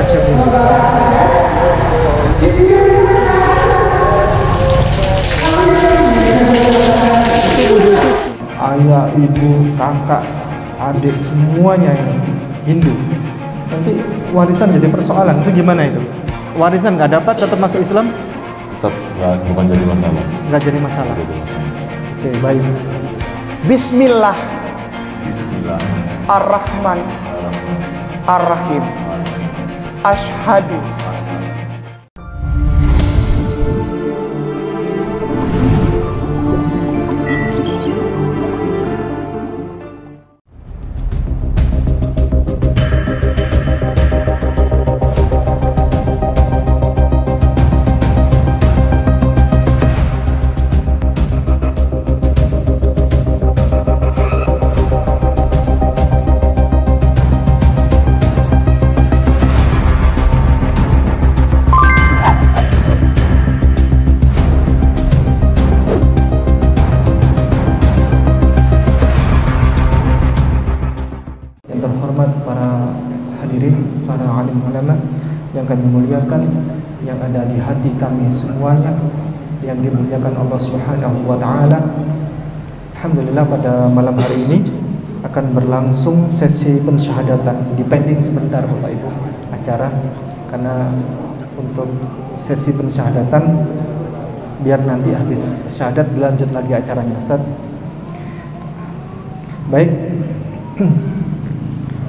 siap-siap Hindu. Ayah, ibu, kakak, adik, semuanya ini Hindu. Nanti warisan jadi persoalan, itu gimana itu? Warisan nggak dapat tetap masuk Islam? Tetap nggak, bukan jadi masalah. Nggak jadi masalah. Nggak jadi masalah. Oke, baik. Bismillah Bismillah. ar-Rahman ar-Rahim. Ashhadu para alim ulama yang kami muliakan, yang ada di hati kami semuanya, yang dimuliakan Allah Subhanahu wa taala. Alhamdulillah pada malam hari ini akan berlangsung sesi pensyahadatan. Dipending sebentar Bapak Ibu acara, karena untuk sesi pensyahadatan biar nanti habis syahadat dilanjut lagi acaranya, Ustaz. Baik.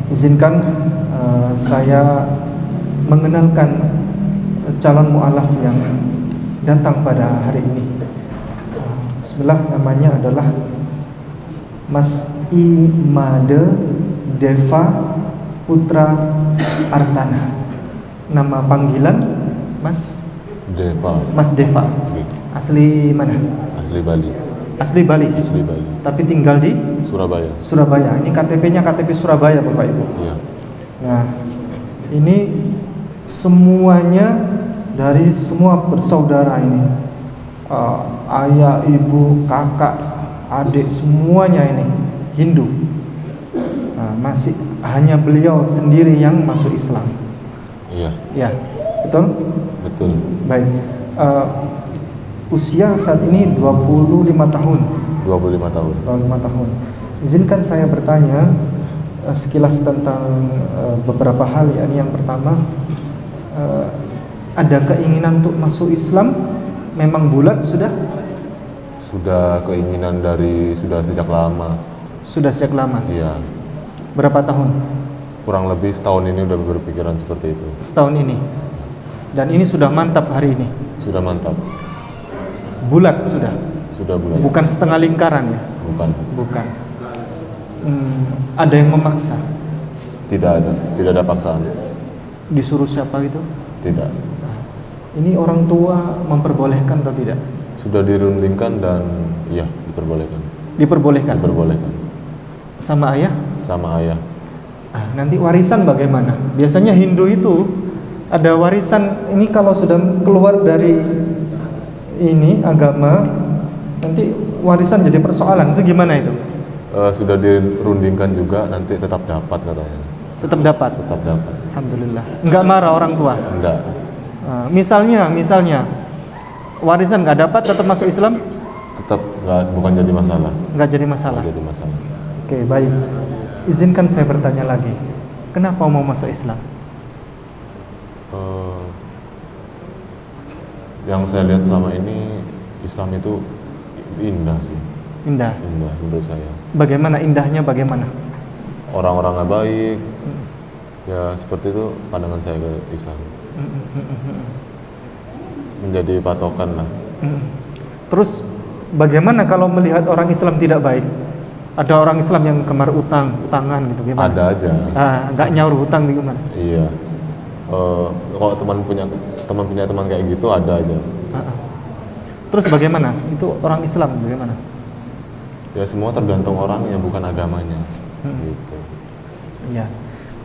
Izinkan saya mengenalkan calon mu'alaf yang datang pada hari ini. Bismillah, namanya adalah Mas Imade Deva Putra Artana. Nama panggilan Mas Deva. Mas Deva. Asli mana? Asli Bali. Asli Bali. Asli Bali. Tapi tinggal di Surabaya. Surabaya. Ini KTP-nya KTP Surabaya, Bapak Ibu. Iya. Nah, ini semuanya dari semua bersaudara ini, ayah, ibu, kakak, adik, semuanya ini Hindu. Nah, masih hanya beliau sendiri yang masuk Islam. Iya. Ya, betul? Betul. Baik. Usia saat ini 25 tahun. 25 tahun. 25 tahun. Izinkan saya bertanya sekilas tentang beberapa hal, yakni yang pertama, ada keinginan untuk masuk Islam memang bulat sudah? Sudah keinginan sudah sejak lama. Sudah sejak lama? Iya. Berapa tahun? Kurang lebih setahun ini udah berpikiran seperti itu. Setahun ini? Dan ini sudah mantap hari ini? Sudah mantap. Bulat sudah? Sudah bulat. Bukan setengah lingkaran ya? Bukan. Bukan. Ada yang memaksa? Tidak ada. Tidak ada paksaan. Disuruh siapa itu? Tidak. Ini orang tua memperbolehkan atau tidak? Sudah dirundingkan dan iya, diperbolehkan. Diperbolehkan? Diperbolehkan. Sama ayah? Sama ayah. Nanti warisan bagaimana? Biasanya Hindu itu ada warisan, ini kalau sudah keluar dari ini agama, nanti warisan jadi persoalan. Itu gimana itu? Sudah dirundingkan juga, nanti tetap dapat katanya. Tetap dapat? Tetap dapat. Alhamdulillah. Enggak marah orang tua? Enggak. Misalnya warisan nggak dapat, tetap masuk Islam? Tetap enggak, bukan jadi masalah. Nggak jadi masalah? Nggak jadi masalah. Oke, baik. Izinkan saya bertanya lagi. Kenapa mau masuk Islam? Yang saya lihat selama ini, Islam itu indah sih. Indah? Indah menurut saya. Bagaimana indahnya, bagaimana? Orang-orangnya baik. Ya seperti itu pandangan saya ke Islam. Menjadi patokan lah. Terus bagaimana kalau melihat orang Islam tidak baik? Ada orang Islam yang gemar utangan gitu, gimana? Ada aja. Nggak nyaur hutang gimana? Iya. Kalau teman punya teman kayak gitu ada aja. Terus bagaimana? Itu orang Islam bagaimana? Ya semua tergantung orangnya, bukan agamanya. Gitu. Iya.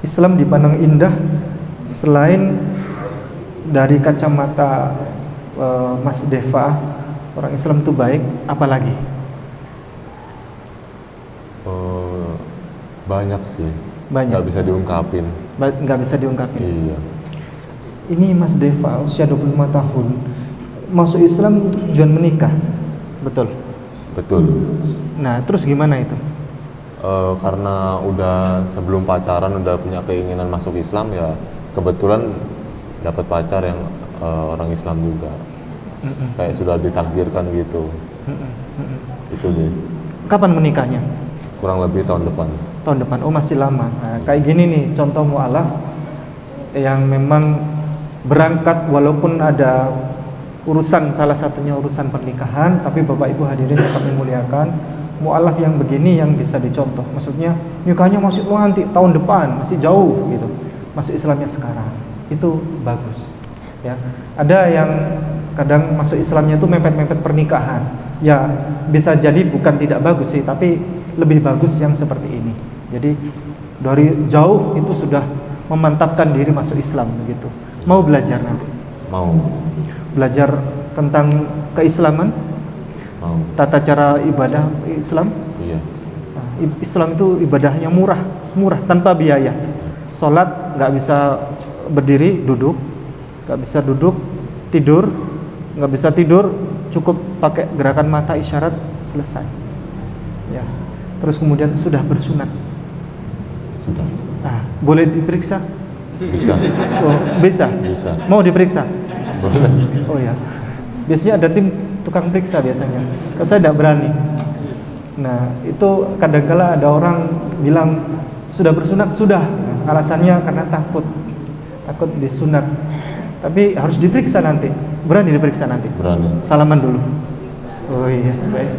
Islam dipandang indah selain dari kacamata Mas Deva, orang Islam itu baik, apalagi? Banyak sih. Banyak. Nggak bisa diungkapin. Nggak bisa diungkapin. Iya. ini Mas Deva usia 25 tahun masuk Islam tujuan menikah, betul? Betul. Nah terus gimana itu? Karena udah sebelum pacaran udah punya keinginan masuk Islam, ya kebetulan dapat pacar yang orang Islam juga. Kayak sudah ditakdirkan gitu. Itu sih. Kapan menikahnya? Kurang lebih tahun depan. Tahun depan. Oh masih lama. Nah, kayak gini nih contoh mu'alaf yang memang berangkat walaupun ada urusan, salah satunya urusan pernikahan, tapi Bapak Ibu hadirin yang kami muliakan, mu'alaf yang begini yang bisa dicontoh. Maksudnya nikahnya masih nanti tahun depan, masih jauh gitu. Masuk Islamnya sekarang. Itu bagus. Ya. Ada yang kadang masuk Islamnya itu mepet-mepet pernikahan. Ya, bisa jadi bukan tidak bagus sih, tapi lebih bagus yang seperti ini. Jadi dari jauh itu sudah memantapkan diri masuk Islam begitu. Mau belajar nanti? Mau. Belajar tentang keislaman? Mau. Tata cara ibadah Islam? Iya. Islam itu ibadahnya murah tanpa biaya. Sholat nggak bisa berdiri, duduk, nggak bisa duduk, tidur, nggak bisa tidur, cukup pakai gerakan mata isyarat, selesai. Ya. Terus kemudian sudah bersunat. Sudah. Boleh diperiksa? Bisa. Oh, bisa. Bisa. Mau diperiksa? Boleh. Oh ya. Biasanya ada tim tukang periksa biasanya. Kalau saya tidak berani. Nah, itu kadang-kala ada orang bilang sudah bersunat, sudah. Alasannya karena takut disunat. Tapi harus diperiksa nanti. Berani diperiksa nanti? Berani. Salaman dulu. Oh iya, baik.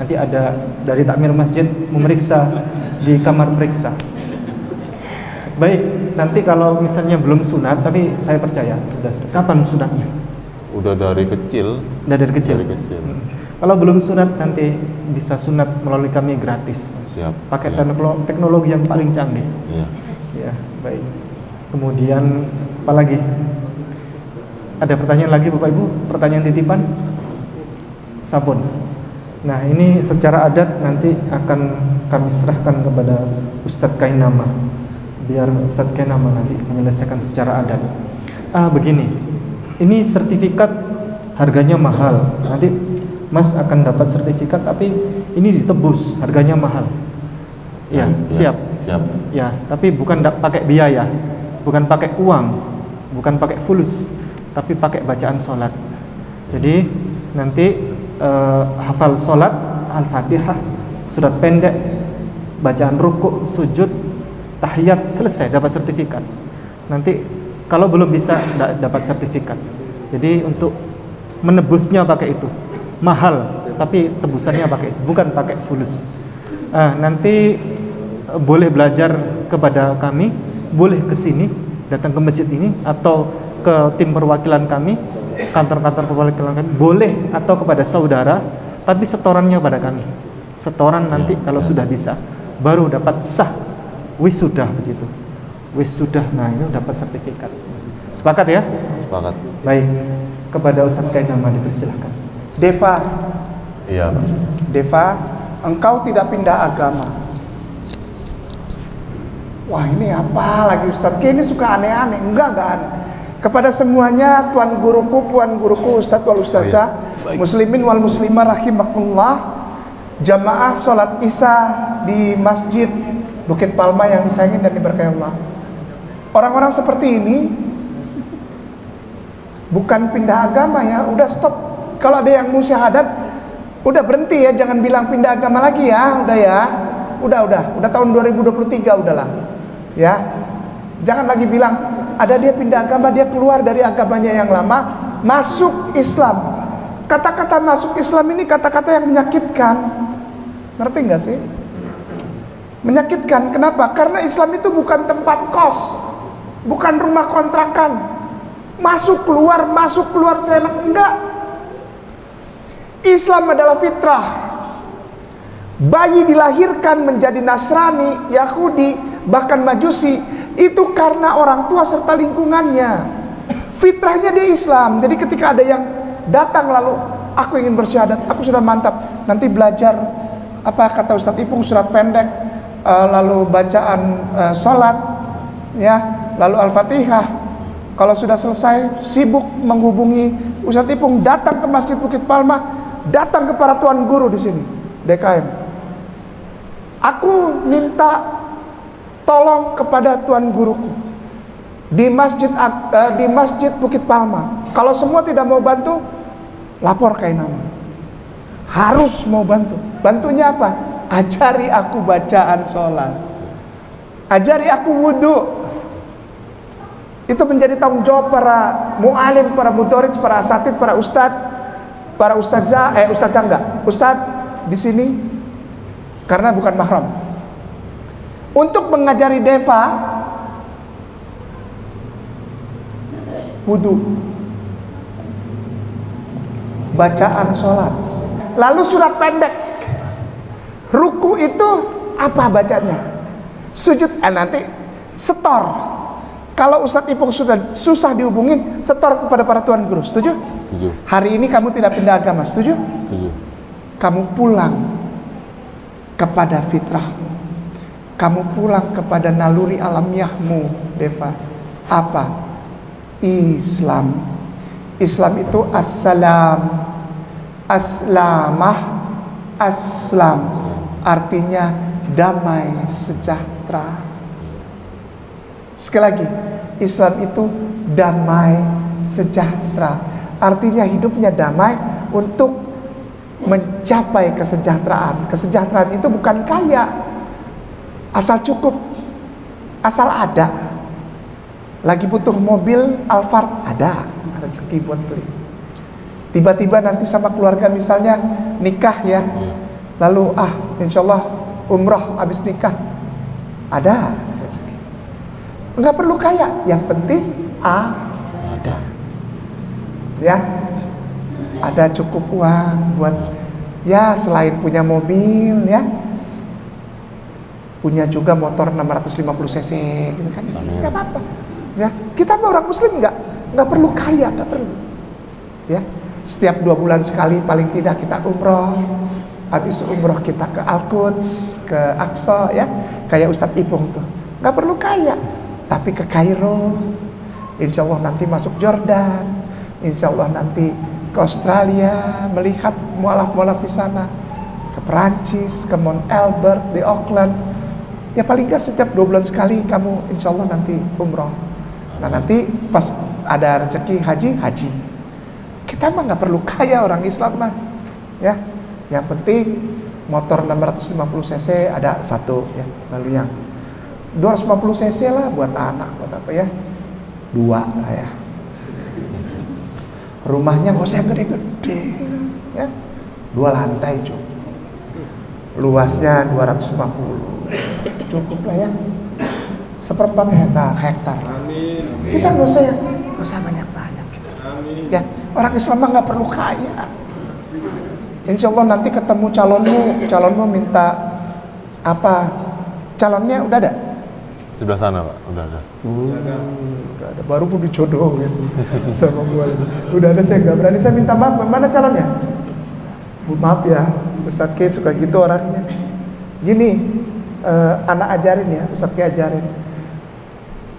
Nanti ada dari takmir masjid memeriksa di kamar periksa. Baik, nanti kalau misalnya belum sunat, tapi saya percaya. Kapan sunatnya? Udah dari kecil. Udah dari kecil. Kalau belum sunat nanti bisa sunat melalui kami gratis. Siap. Pakai ya. teknologi yang paling canggih. Iya. Ya, baik. Kemudian apa lagi? Ada pertanyaan lagi Bapak Ibu? Pertanyaan titipan? Sabun. Nah, ini secara adat nanti akan kami serahkan kepada Ustadz Kainama. Biar Ustadz Kainama nanti menyelesaikan secara adat. Begini. Ini sertifikat harganya mahal. Nanti Mas akan dapat sertifikat, tapi ini ditebus, harganya mahal. Ya, siap. Siap. Ya, tapi bukan pakai biaya, bukan pakai uang, bukan pakai fulus, tapi pakai bacaan sholat. Jadi nanti hafal sholat, Al-Fatihah, surat pendek, bacaan ruku, sujud, tahiyat, selesai, dapat sertifikat. Nanti kalau belum bisa dapat sertifikat. Jadi untuk menebusnya pakai itu. Mahal, tapi tebusannya pakai itu, bukan pakai fulus. Nanti boleh belajar kepada kami, boleh ke sini, datang ke masjid ini, atau ke tim perwakilan kami, kantor-kantor perwakilan kami, boleh, atau kepada saudara, tapi setorannya pada kami. Setoran nanti kalau sudah bisa, baru dapat sah wisuda begitu. Wisuda, nah ini dapat sertifikat. Sepakat ya? Sepakat. Baik, kepada Ustadz Kainama dipersilahkan. Deva. Iya, Pak. Deva, engkau tidak pindah agama. Wah, ini apa lagi Ustadz? Ini suka aneh-aneh. Enggak aneh. Kepada semuanya, tuan guruku, puan guruku, Ustadz wal Ustazah, muslimin wal muslimah rahimakumullah, jamaah sholat isya di Masjid Bukit Palma yang disayangi dan diberkahi Allah. Orang-orang seperti ini bukan pindah agama ya, udah stop. Kalau ada yang mau syahadat, udah berhenti ya, jangan bilang pindah agama lagi ya, udah ya, udah tahun 2023 udahlah, ya, jangan lagi bilang ada dia pindah agama, dia keluar dari agamanya yang lama, masuk Islam. Kata-kata masuk Islam ini kata-kata yang menyakitkan, ngerti nggak sih? Menyakitkan, kenapa? Karena Islam itu bukan tempat kos, bukan rumah kontrakan, masuk keluar seenak, enggak. Islam adalah fitrah. Bayi dilahirkan menjadi Nasrani, Yahudi, bahkan Majusi, itu karena orang tua serta lingkungannya. Fitrahnya dia Islam. Jadi ketika ada yang datang lalu aku ingin bersyahadat, aku sudah mantap, nanti belajar apa kata Ustadz Ipung, surat pendek, lalu bacaan sholat, ya, lalu Al-Fatihah, Kalau sudah selesai, sibuk menghubungi Ustadz Ipung, datang ke Masjid Bukit Palma, datang kepada Tuan Guru di sini, DKM. Aku minta tolong kepada Tuan Guruku di Masjid Bukit Palma. Kalau semua tidak mau bantu, lapor ke Inama. Harus mau bantu. Bantunya apa? Ajari aku bacaan sholat, ajari aku wudhu. Itu menjadi tanggung jawab para mu'alim, para mudorij, para asatid, para ustadzah enggak, ustadz di sini karena bukan mahram. Untuk mengajari Deva wudhu, bacaan sholat, lalu surat pendek. Ruku itu apa bacanya? Sujud, nanti setor. Kalau Ustadz Ipung sudah susah dihubungin, setor kepada para tuan guru. Setuju? Setuju. Hari ini kamu tidak pindah agama. Setuju? Setuju. Kamu pulang kepada fitrahmu, kamu pulang kepada naluri alamiahmu, Deva. Apa? Islam. Islam itu assalam, aslamah, aslam, artinya damai sejahtera. Sekali lagi, Islam itu damai sejahtera, artinya hidupnya damai untuk mencapai kesejahteraan. Kesejahteraan itu bukan kaya, asal cukup, asal ada. Lagi butuh mobil Alphard, ada rezeki buat beli. Tiba-tiba nanti sama keluarga misalnya nikah ya, lalu insya Allah umrah habis nikah, ada. Nggak perlu kaya, yang penting ada. Ya, ada cukup uang buat ya selain punya mobil ya, punya juga motor 650 cc gitu kan, nggak apa-apa. Ya, kita orang Muslim nggak perlu kaya, nggak perlu. Ya, setiap 2 bulan sekali paling tidak kita umroh. Habis umroh kita ke Al-Quds, ke Aqsa ya, kayak Ustadz Ipung tuh, nggak perlu kaya. Tapi ke Kairo, insya Allah nanti masuk Jordan, insya Allah nanti ke Australia, melihat mualaf-mualaf di sana, ke Perancis, ke Mount Albert, di Auckland. Ya paling nggak setiap 2 bulan sekali kamu insya Allah nanti umroh. Nah nanti pas ada rezeki haji. Kita mah nggak perlu kaya orang Islam mah, ya. Yang penting motor 650 cc ada satu ya, lalu yang 250 cc lah buat anak, buat apa ya, 2 lah ya. Rumahnya nggak usah gede-gede ya, 2 lantai cukup, luasnya 250 cukup lah ya, 1/4 hektar. Kita nggak usah banyak-banyak gitu. Ya, orang Islam mah nggak perlu kaya. Insya Allah nanti ketemu calonmu minta apa, calonnya udah ada? Sebelah sana Pak, udah ada. Udah ada, baru pun dijodohin sama gua. Udah ada, saya nggak berani, saya minta maaf. Mana calonnya? Maaf ya, Ustadz K suka gitu orangnya. Gini, anak ajarin ya, Ustadz K ajarin.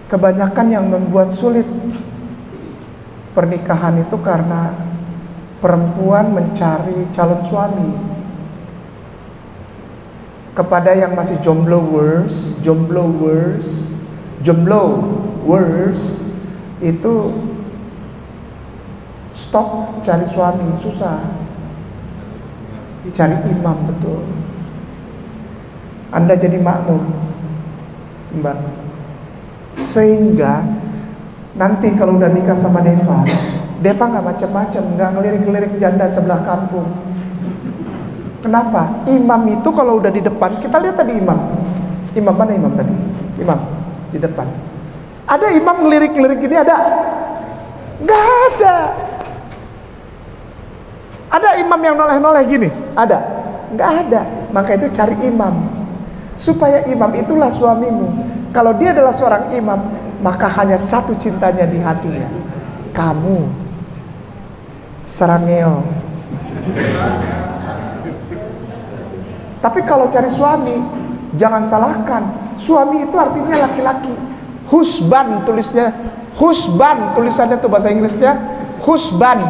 Kebanyakan yang membuat sulit pernikahan itu karena perempuan mencari calon suami. Kepada yang masih jomblowers itu stop cari suami, susah. Cari imam, betul. Anda jadi makmum, Mbak. Sehingga nanti kalau udah nikah sama Deva nggak macam-macam, nggak ngelirik-ngelirik janda sebelah kampung. Kenapa? Imam itu kalau udah di depan, kita lihat tadi imam mana imam tadi? Imam di depan. Ada imam ngelirik-ngelirik ini ada? Nggak ada. Ada imam yang noleh-noleh gini? Ada? Nggak ada. Maka itu cari imam, supaya imam itulah suamimu. Kalau dia adalah seorang imam, maka hanya satu cintanya di hatinya, kamu. Sarangeo. Tapi kalau cari suami, jangan salahkan. Suami itu artinya laki-laki. Husban tulisnya, Husban, tulisannya tuh bahasa Inggrisnya husban,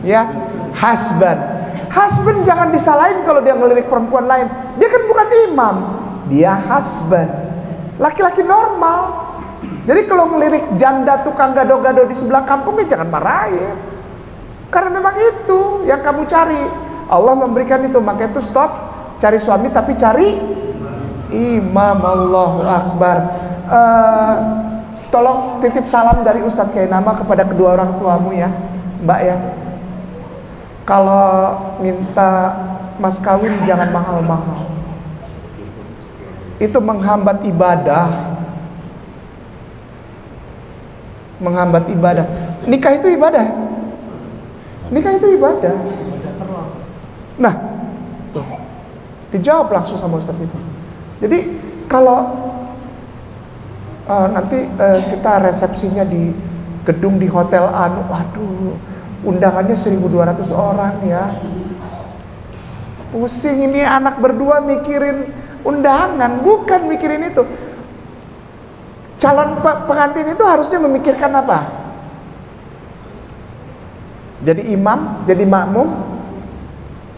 ya, husband. Husband jangan disalahin kalau dia ngelirik perempuan lain. Dia kan bukan imam, dia husband, laki-laki normal. Jadi kalau ngelirik janda tukang gado-gado di sebelah kampungnya jangan marahin, karena memang itu yang kamu cari. Allah memberikan itu, maka itu stop cari suami tapi cari imam. Allahu Akbar. Tolong titip salam dari Ustadz Kainama kepada kedua orang tuamu ya, Mbak ya. Kalau minta mas kawin jangan mahal-mahal. Itu menghambat ibadah. Menghambat ibadah. Nikah itu ibadah. Nikah itu ibadah. Nah, tuh. Dijawab langsung sama Ustadz itu. Jadi kalau nanti kita resepsinya di gedung di hotel anu, waduh, undangannya 1.200 orang ya. Pusing ini anak berdua mikirin undangan, bukan mikirin itu. Calon pengantin itu harusnya memikirkan apa? Jadi imam, jadi makmum,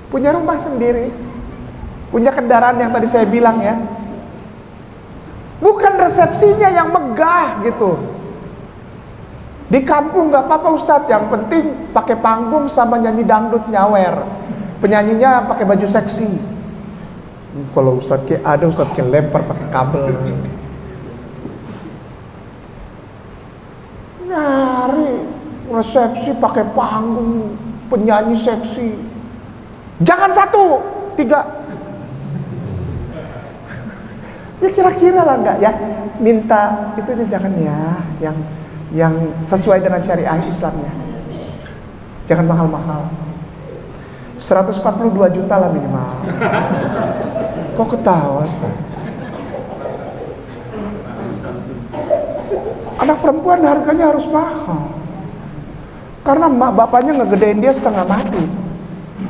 punya rumah sendiri, punya kendaraan yang tadi saya bilang ya. Bukan resepsinya yang megah gitu. Di kampung nggak apa-apa Ustadz, yang penting pakai panggung sama nyanyi dangdut nyawer. Penyanyinya pakai baju seksi. Kalau Ustadz kayak ada Ustadz kayak lempar pakai kabel. Nyari resepsi pakai panggung, penyanyi seksi. Jangan 1, 3. Ya kira-kira lah enggak ya, minta itu aja jangan ya, yang sesuai dengan syariah Islamnya. Jangan mahal-mahal. 142 juta lah minimal. Kok ketawa, Ustaz? Anak perempuan harganya harus mahal. Karena mak bapaknya ngegedein dia setengah mati.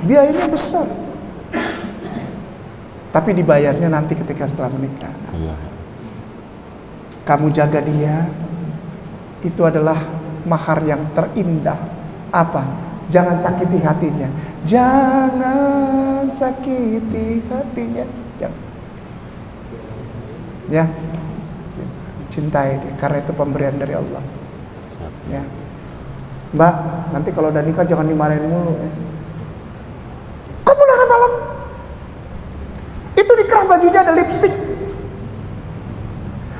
Biayanya besar. Tapi dibayarnya nanti ketika setelah menikah. Iya. Kamu jaga dia, itu adalah mahar yang terindah. Apa? Jangan sakiti hatinya. Jangan sakiti hatinya. Jangan. Ya, cintai dia, karena itu pemberian dari Allah. Ya, Mbak, nanti kalau udah nikah jangan dimarahin mulu. Ya. Kok pulang malam? Itu di kerah bajunya ada lipstik.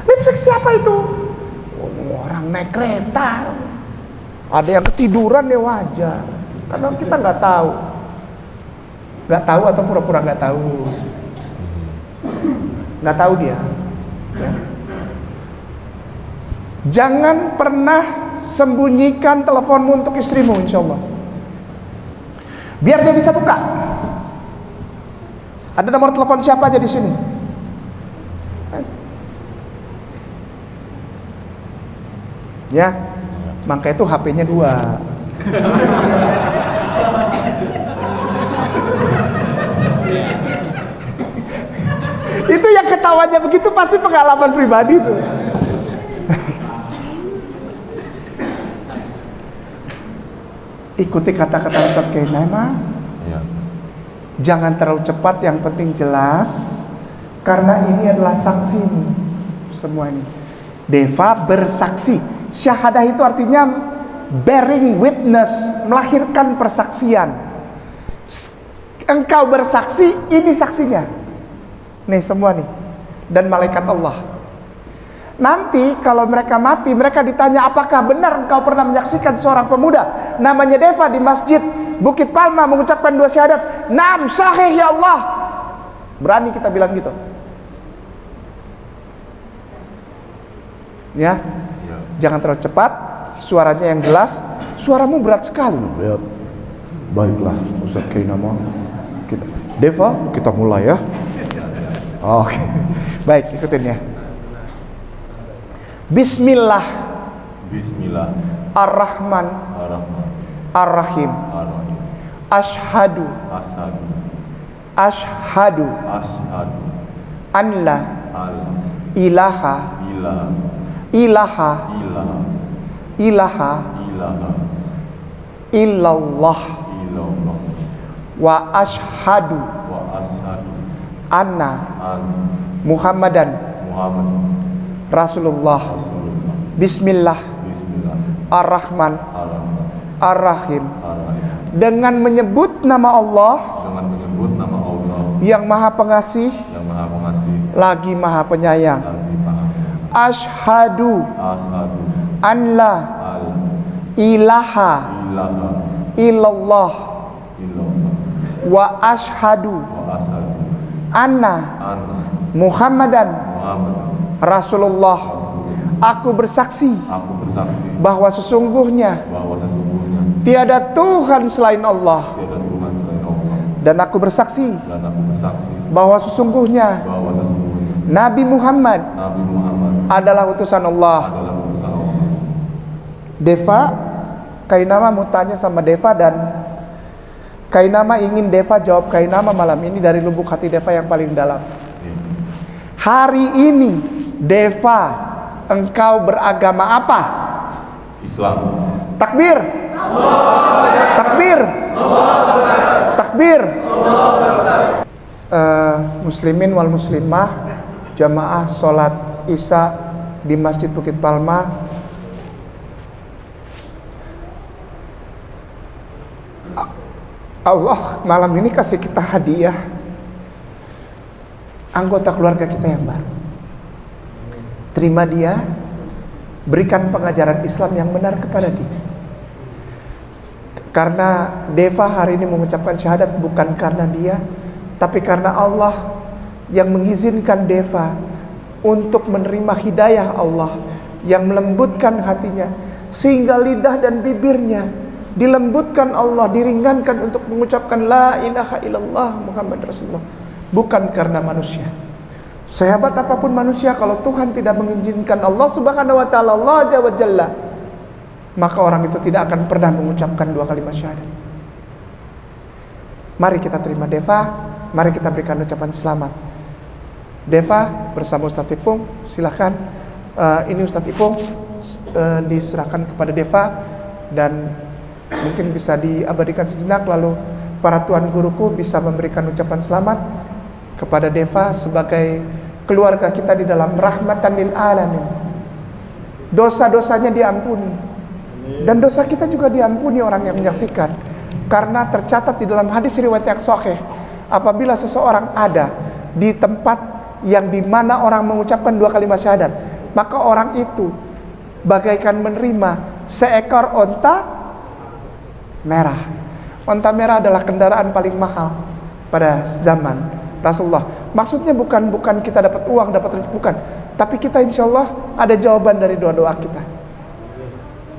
Lipstik siapa itu? Oh, orang naik kereta. Ada yang ketiduran ya wajar. Karena kita nggak tahu. Nggak tahu atau pura-pura nggak tahu. Nggak tahu dia. Ya. Jangan pernah sembunyikan teleponmu untuk istrimu, insya Allah. Biar dia bisa buka. Ada nomor telepon siapa aja di sini? Ya, maka itu HP-nya 2. Itu yang ketawanya begitu pasti pengalaman pribadi tuh. Ikuti kata-kata Ustadz Kainama. Ya. Jangan terlalu cepat, yang penting jelas. Karena ini adalah saksi semua ini. Deva bersaksi. Syahadah itu artinya bearing witness, melahirkan persaksian. Engkau bersaksi, ini saksinya. Nih semua nih. Dan malaikat Allah. Nanti kalau mereka mati, mereka ditanya, apakah benar engkau pernah menyaksikan seorang pemuda namanya Deva di masjid Bukit Palma mengucapkan 2 syahadat? Naam, sahih ya Allah. Berani kita bilang gitu. Ya, jangan terlalu cepat. Suaranya yang jelas. Suaramu berat sekali. Ya, baiklah, Ustaz Kainama. Deva, kita mulai ya. Oke, baik, ikutin ya. Bismillah. Bismillah. Ar-Rahman. Ar-Rahman. Ar-Rahim. Ar-Rahim. Ashhadu. Ashhadu. Ashhadu. Ashhadu. An la Allah. ilaha. Ilaha. Ilaha. Ilaha. ilaha ilaha illallah illallah wa ashhadu wa ashhadu anna an Muhammadan Muhammad Rasulullah. Rasulullah. Bismillah Bismillah ar-Rahman ar-Rahman ar-Rahim. ar-Rahim. Dengan menyebut nama Allah Dengan menyebut nama Allah yang Maha Pengasih yang Maha Pengasih lagi Maha Penyayang. lagi Maha Ashhadu ashhadu an la al ilaha ilaha illallah illallah wa ashhadu wa ashhadu anna anna Muhammadan Muhammad Rasulullah. Rasulullah. Aku bersaksi Aku bersaksi bahwa sesungguhnya bahwa sesungguhnya tiada Tuhan selain Allah, tiada Tuhan selain Allah, dan aku bersaksi dan aku bersaksi bahwa sesungguhnya bahwa sesungguhnya Nabi Muhammad Nabi Muhammad adalah utusan Allah. adalah utusan Allah. Deva, Kainama mau tanya sama Deva, dan Kainama ingin Deva jawab Kainama malam ini dari lubuk hati Deva yang paling dalam. Hari ini Deva, engkau beragama apa? Islam. Takbir. Takbir. Takbir. Muslimin wal muslimah, jamaah sholat Isya di Masjid Bukit Palma. Allah malam ini kasih kita hadiah anggota keluarga kita yang baru. Terima dia, berikan pengajaran Islam yang benar kepada dia. Karena Deva hari ini mengucapkan syahadat bukan karena dia, tapi karena Allah yang mengizinkan Deva untuk menerima hidayah Allah, yang melembutkan hatinya sehingga lidah dan bibirnya dilembutkan Allah, diringankan untuk mengucapkan la ilaha illallah Muhammad Rasulullah, bukan karena manusia. Sehebat apapun manusia, kalau Tuhan tidak mengizinkan Allah subhanahu wa ta'ala, Allah azza wa jalla, maka orang itu tidak akan pernah mengucapkan dua kalimat syahadat. Mari kita terima Deva, mari kita berikan ucapan selamat. Deva bersama Ustadz Ipung, silakan. Ini Ustadz Ipung diserahkan kepada Deva, dan mungkin bisa diabadikan sejenak, lalu para tuan guruku bisa memberikan ucapan selamat kepada Deva sebagai keluarga kita di dalam rahmatan lil alamin. Dosa-dosanya diampuni, dan dosa kita juga diampuni orang yang menyaksikan. Karena tercatat di dalam hadis riwayat yang sahih, apabila seseorang ada di tempat yang dimana orang mengucapkan dua kalimat syahadat, maka orang itu bagaikan menerima seekor onta merah. Onta merah adalah kendaraan paling mahal pada zaman Rasulullah. Maksudnya bukan kita dapat uang, dapat rezeki, bukan. Tapi kita insya Allah ada jawaban dari doa-doa kita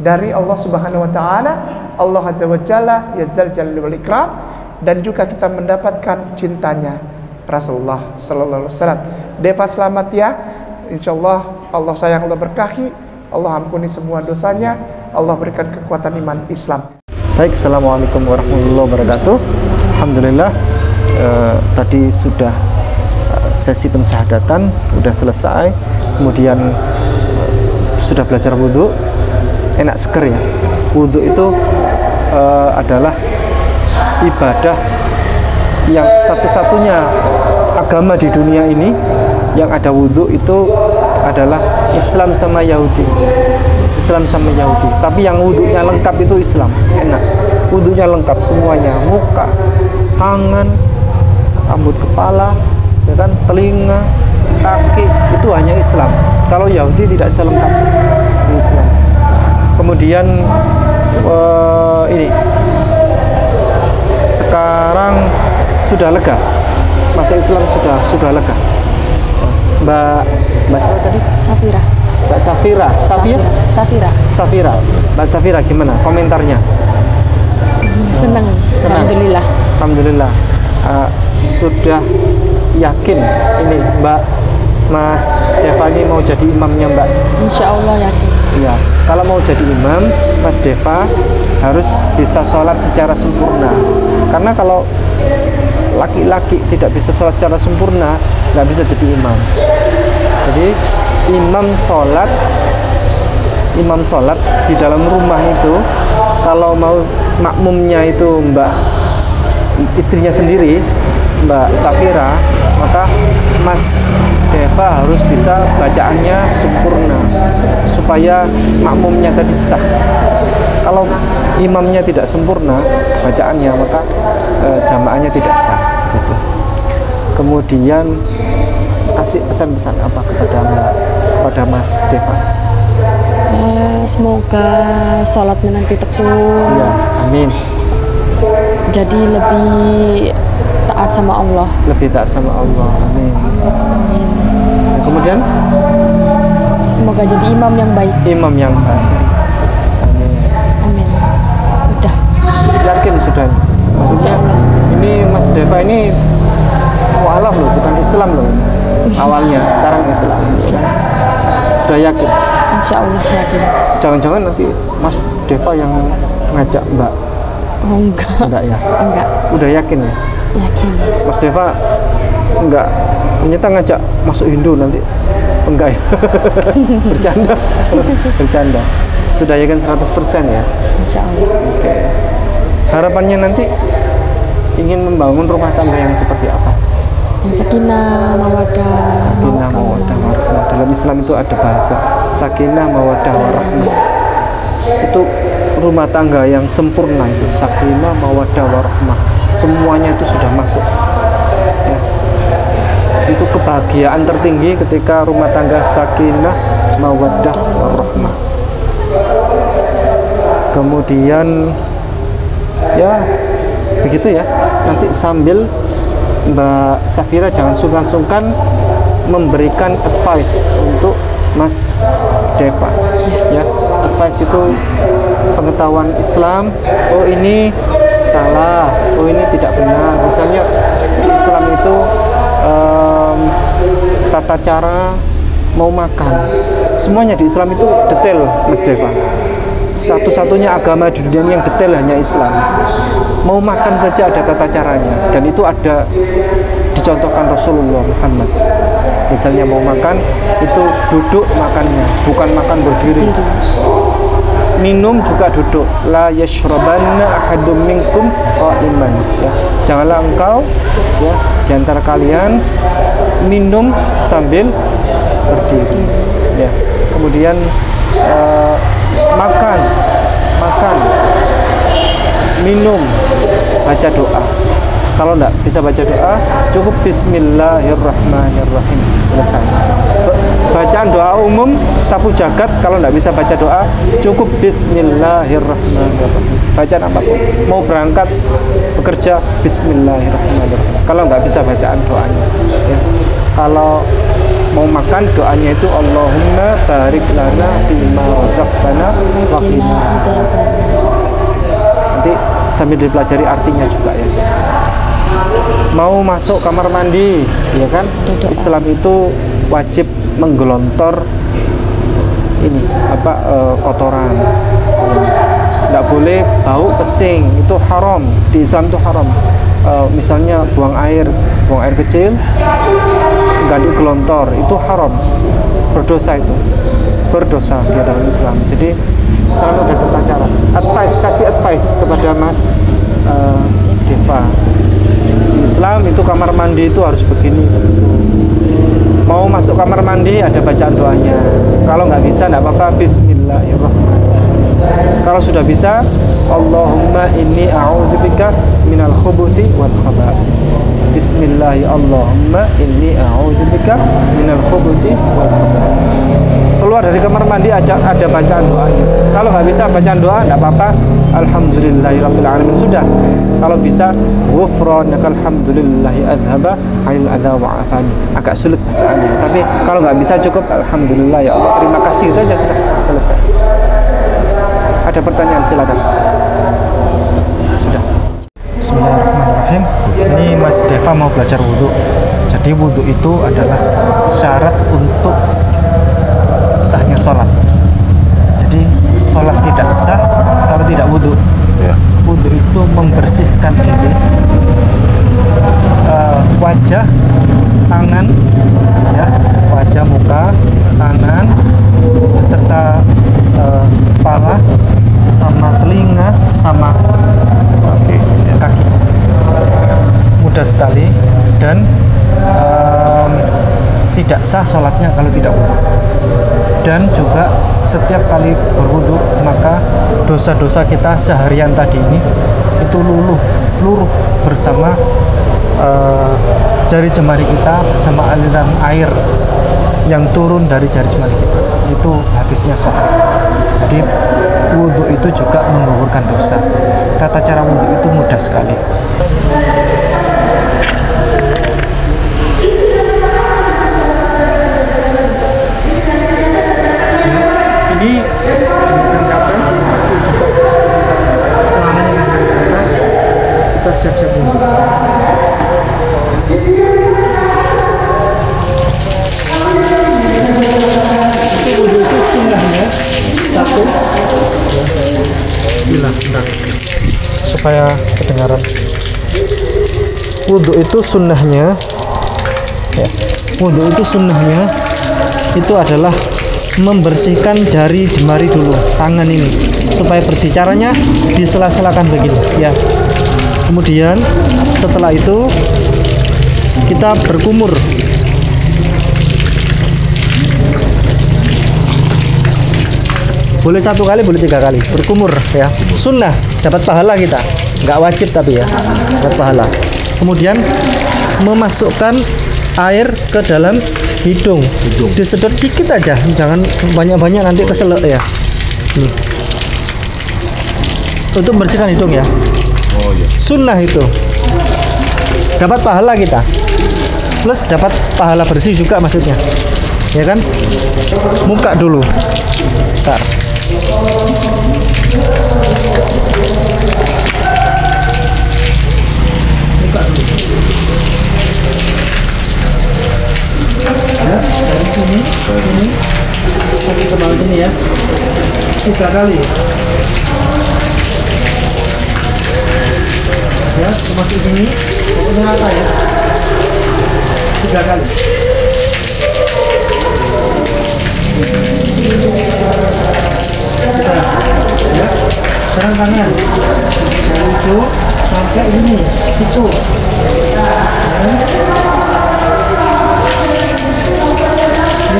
dari Allah subhanahu wa ta'ala, Allah azza wa jalla yazzal jalli wal ikram, dan juga kita mendapatkan cintanya Rasulullah sallallahu alaihi wasallam. Deva selamat ya. Insya Allah Allah sayang, Allah berkahi, Allah ampuni semua dosanya, Allah berikan kekuatan iman Islam. Baik, assalamualaikum warahmatullahi wabarakatuh. Alhamdulillah, tadi sudah sesi pensyahadatan sudah selesai, kemudian sudah belajar wudhu. Enak seger ya. Wudhu itu adalah ibadah yang satu-satunya agama di dunia ini yang ada wudhu itu adalah Islam sama Yahudi. Islam sama Yahudi. Tapi yang wudhunya lengkap itu Islam. Enak. Wudhunya lengkap semuanya, muka, tangan, rambut kepala, ya kan, telinga, kaki, itu hanya Islam. Kalau Yahudi tidak selengkap Islam. Kemudian ini sekarang sudah lega, masuk Islam sudah lega. Mbak siapa tadi? Safira. Mbak Safira. Safira. Mbak Safira gimana komentarnya? Senang. Alhamdulillah. Alhamdulillah. Sudah yakin ini Mas Deva ini mau jadi imamnya Mbak? Insya Allah yakin. Iya. Kalau mau jadi imam, Mas Deva harus bisa sholat secara sempurna. Karena kalau laki-laki tidak bisa sholat secara sempurna, nggak bisa jadi imam. Jadi imam sholat imam sholat di dalam rumah itu, kalau mau makmumnya itu istrinya sendiri, Mbak Safira, maka Mas Deva harus bisa bacaannya sempurna supaya makmumnya tadi sah. Kalau imamnya tidak sempurna bacaannya, maka jamaahnya tidak sah gitu. Kemudian kasih pesan-pesan apa kepada Mas Deva? Semoga sholatnya nanti tekun. Ya, amin. Jadi lebih taat sama Allah. Lebih taat sama Allah, amin. Dan kemudian Semoga jadi imam yang baik. imam yang baik, amin. Amin. Udah. Yakin sudah? Maksudnya Insyaallah. ini Mas Deva ini mualaf loh, bukan Islam loh ini. Awalnya, sekarang Islam. Sudah yakin? Insya Allah yakin. Jangan-jangan nanti Mas Deva yang ngajak Mbak? Oh enggak. Enggak ya? Enggak. Udah yakin ya? Yakin. Mas Deva enggak ternyata ngajak masuk Hindu nanti? Enggak ya? Bercanda. Bercanda. Sudah yakin 100% ya? Insya Allah. Oke. Harapannya nanti ingin membangun rumah tangga yang seperti apa? Yang sakinah, mawaddah, Sakinah, mawaddah, warahmah. Dalam Islam itu ada bahasa sakinah, mawaddah, warahmah. Itu rumah tangga yang sempurna itu. Sakinah, mawaddah, warahmah. Semuanya itu sudah masuk. Ya. Itu kebahagiaan tertinggi ketika rumah tangga sakinah, mawaddah, warahmah. Kemudian ya begitu ya. Nanti sambil Mbak Safira jangan sungkan-sungkan memberikan advice untuk Mas Deva ya. Advice itu pengetahuan Islam. Oh ini salah, oh ini tidak benar. Misalnya di Islam itu tata cara mau makan, semuanya di Islam itu detail, Mas Deva. Satu-satunya agama di dunia ini yang detail hanya Islam. Mau makan saja ada tata caranya, dan itu ada dicontohkan Rasulullah Muhammad. Misalnya mau makan itu duduk makannya, bukan makan berdiri. Minum juga duduk. La yashrabanna ahadum minkum qa'iman. Ya. Janganlah engkau ya di antara kalian minum sambil berdiri. Ya. Kemudian makan, minum, baca doa. Kalau enggak bisa baca doa, cukup Bismillahirrahmanirrahim, selesai. Bacaan doa umum sapu jagat, kalau enggak bisa baca doa, cukup Bismillahirrahmanirrahim. Bacaan apapun. Mau berangkat bekerja, Bismillahirrahmanirrahim. Kalau enggak bisa bacaan doanya. Ya. Kalau mau makan doanya itu Allahumma barik lana fima razaqtana wa qina. Nanti sambil dipelajari artinya juga ya. Mau masuk kamar mandi ya kan, Islam itu wajib menggelontor ini kotoran. Tidak boleh bau pesing, itu haram. Di Islam itu haram. Misalnya buang air kecil nggak digelontor, itu haram, berdosa itu, berdosa di dalam Islam. Jadi Islam ada tata cara. Kasih advice kepada Mas Deva. Di Islam itu kamar mandi itu harus begini. Mau masuk kamar mandi ada bacaan doanya. Kalau nggak bisa nggak apa-apa, Bismillahirrahmanirrahim. Kalau sudah bisa, Allahumma inni a'udzubika minal khubuthi wal khaba'ith. Bismillahi Allahumma inni a'udzubika minal khubuthi wal khaba'ith. Keluar dari kamar mandi ada bacaan doanya. Kalau nggak bisa bacaan doa, nggak apa-apa. Alhamdulillahirabbil alamin, sudah. Kalau bisa, ghufranakal hamdulillahi adhaba 'anil adza wa afani. Agak sulit bacaannya, tapi kalau nggak bisa cukup alhamdulillah ya Allah, terima kasih saja, sudah selesai. Ada pertanyaan, silakan. Sudah. Bismillahirrahmanirrahim. Ini Mas Deva mau belajar wudhu. Jadi wudhu itu adalah syarat untuk sahnya sholat. Jadi sholat tidak sah kalau tidak wudhu. Ya. Wudhu itu membersihkan diri, wajah, tangan, ya, wajah, muka, tangan, beserta kepala, sama telinga, sama kaki. Mudah sekali, dan tidak sah sholatnya kalau tidak wudhu. Dan juga setiap kali berwudhu, maka dosa-dosa kita seharian tadi ini itu luruh bersama jari jemari kita, bersama aliran air yang turun dari jari jemari kita. Itu hadisnya sahih. Jadi wudhu itu juga menggugurkan dosa. Tata cara wudhu itu mudah sekali. Ini dengan atas, celananya dengan atas, kita siap-siap wudhu. Itu wudhu itu sunnahnya satu. Bismillah, bentar, supaya kedengaran. Wudhu itu sunnahnya, ya, wudhu itu sunnahnya itu adalah membersihkan jari jemari dulu, tangan ini supaya bersih. Caranya disela-selakan begini ya. Kemudian setelah itu kita berkumur. Boleh 1 kali, boleh 3 kali berkumur ya. Sunnah, dapat pahala kita, nggak wajib tapi ya, dapat pahala. Kemudian memasukkan air ke dalam hidung. Disedot dikit aja, jangan banyak-banyak, nanti keselak ya. Untuk membersihkan hidung ya. Sunnah itu dapat pahala kita, plus dapat pahala bersih juga maksudnya, ya kan? Muka dulu, bentar. Muka dulu. Ya, dari sini sampai ke bawah ini ya, 3 kali. Ya, masuk sini, pokoknya rata ya, 3 kali. Ya, sekarang tangan dari itu sampai ini, situ.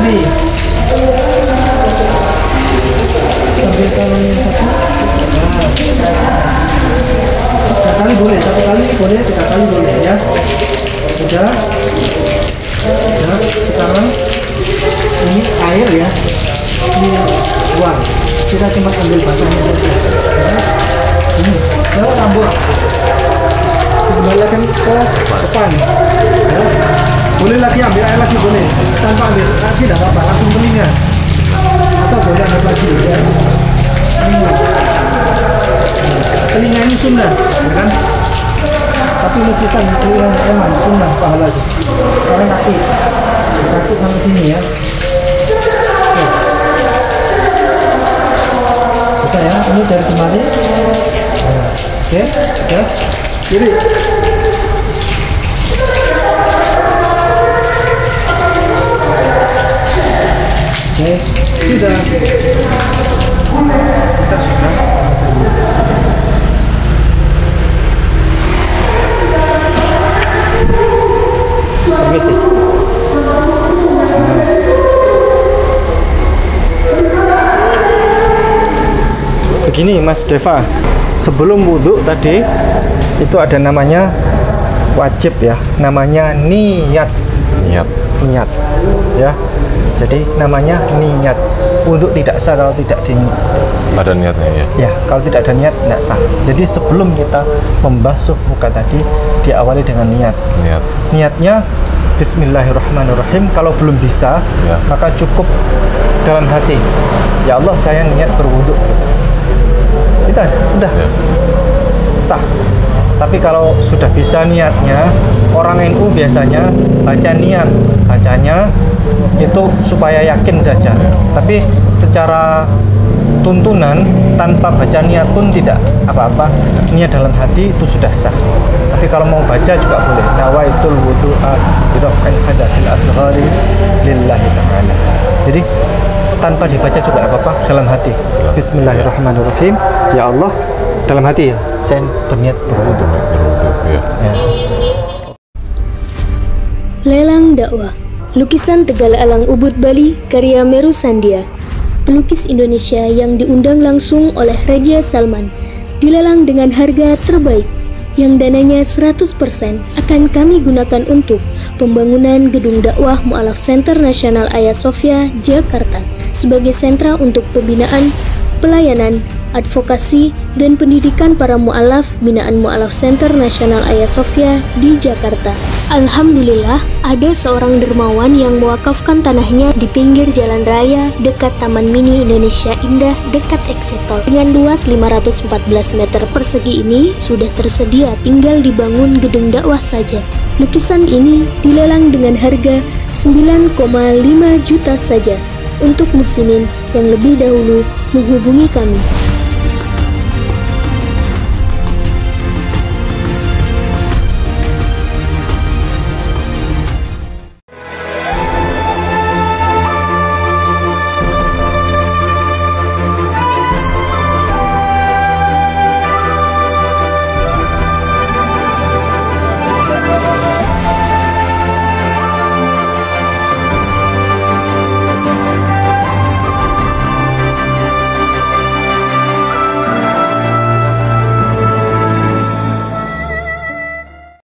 Ini sambil tangan yang satu. Nah, 3 kali boleh, 1 kali boleh, 3 kali boleh ya. Sudah. Ya, sekarang ini air ya, ini buang. Kita cuma ambil basahnya saja. Ya. Ini, kalau tambah kembalikan ke depan. Ya. Boleh lagi ambil air lagi, boleh. Tanpa ambil lagi tidak apa-apa, langsung telinga. Atau boleh ambil lagi. Ya. Telinga ini sunnah, ya kan? Tapi lukisan telinga emang sunnah pahala itu. Karena kaki sampai sini ya. Oke. Bisa ya, ini dari jemari. Oke, ya. Kiri. Oke, sudah. Kita sudah selesai. Permisi. Begini Mas Deva, sebelum wudhu tadi itu ada namanya wajib ya, namanya niat ya. Jadi namanya niat. Wudhu tidak sah kalau tidak diniat. Ada niatnya ya? Ya, kalau tidak ada niat tidak sah. Jadi sebelum kita membasuh muka tadi diawali dengan niat. Niatnya Bismillahirrahmanirrahim. Kalau belum bisa, ya, maka cukup dalam hati. Ya Allah, saya niat berwudhu. Itu udah ya, sah. Tapi kalau sudah bisa niatnya, orang NU biasanya baca niat, bacanya itu supaya yakin saja. Tapi secara tuntunan tanpa baca niat pun tidak apa-apa. Niat dalam hati itu sudah sah. Tapi kalau mau baca juga boleh. Nawaitul wudu'a biraf'il hadathil asghari lillahi ta'ala. Jadi tanpa dibaca juga tidak apa-apa, dalam hati. Bismillahirrahmanirrahim. Ya Allah, dalam hati ya. Saya berniat berwudu. Ya. Lelang dakwah. Lukisan Tegal Alang Ubud Bali karya Meru Sandia. Pelukis Indonesia yang diundang langsung oleh Raja Salman. Dilelang dengan harga terbaik yang dananya 100% akan kami gunakan untuk pembangunan gedung dakwah Mu'alaf Center Nasional Hagia Sophia, Jakarta sebagai sentra untuk pembinaan, pelayanan, advokasi, dan pendidikan para mu'alaf binaan Mu'alaf Center Nasional Hagia Sophia di Jakarta. Alhamdulillah, ada seorang dermawan yang mewakafkan tanahnya di pinggir jalan raya dekat Taman Mini Indonesia Indah dekat Exitol. Dengan luas 514 meter persegi ini sudah tersedia, tinggal dibangun gedung dakwah saja. Lukisan ini dilelang dengan harga 9,5 juta saja. Untuk muslimin yang lebih dahulu menghubungi kami.